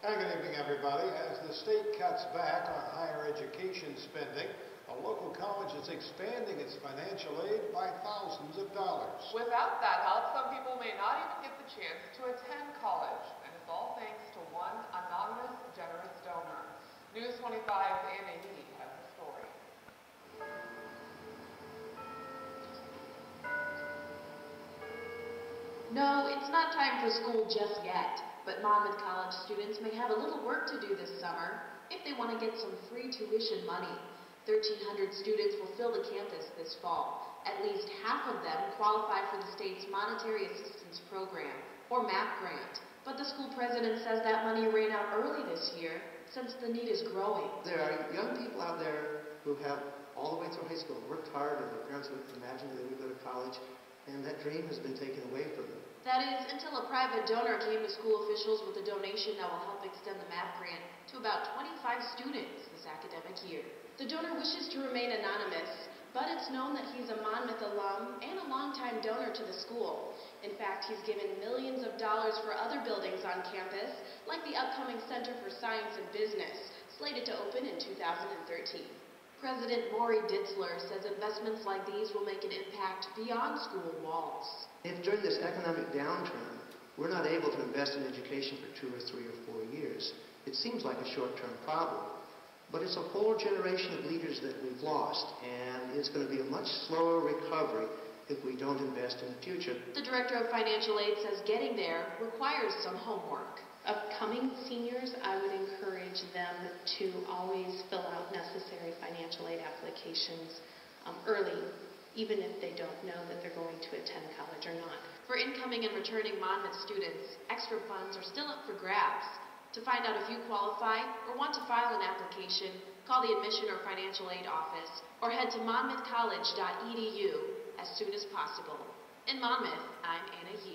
Good evening, everybody. As the state cuts back on higher education spending, a local college is expanding its financial aid by thousands of dollars. Without that help, some people may not even get the chance to attend college, and it's all thanks to one anonymous, generous donor. News 25's Anna Yee has the story. No, it's not time for school just yet, but Monmouth College students may have a little work to do this summer if they want to get some free tuition money. 1,300 students will fill the campus this fall. At least half of them qualify for the state's Monetary Assistance Program, or MAP grant. But the school president says that money ran out early this year since the need is growing. There are young people out there who have all the way through high school worked hard, and their parents would imagine that they would go to college, and that dream has been taken away from them. That is, until a private donor came to school officials with a donation that will help extend the MAP grant to about 25 students this academic year. The donor wishes to remain anonymous, but it's known that he's a Monmouth alum and a longtime donor to the school. In fact, he's given millions of dollars for other buildings on campus, like the upcoming Center for Science and Business, slated to open in 2013. President Maury Ditzler says investments like these will make an impact beyond school walls. If during this economic downturn we're not able to invest in education for 2 or 3 or 4 years, it seems like a short-term problem. But it's a whole generation of leaders that we've lost, and it's going to be a much slower recovery if we don't invest in the future. The Director of Financial Aid says getting there requires some homework. Upcoming seniors, I would encourage them to always fill out necessary financial aid applications early, even if they don't know that they're going to attend college or not. For incoming and returning Monmouth students, extra funds are still up for grabs. To find out if you qualify or want to file an application, call the Admission or Financial Aid Office or head to monmouthcollege.edu as soon as possible. In Monmouth, I'm Anna Yee.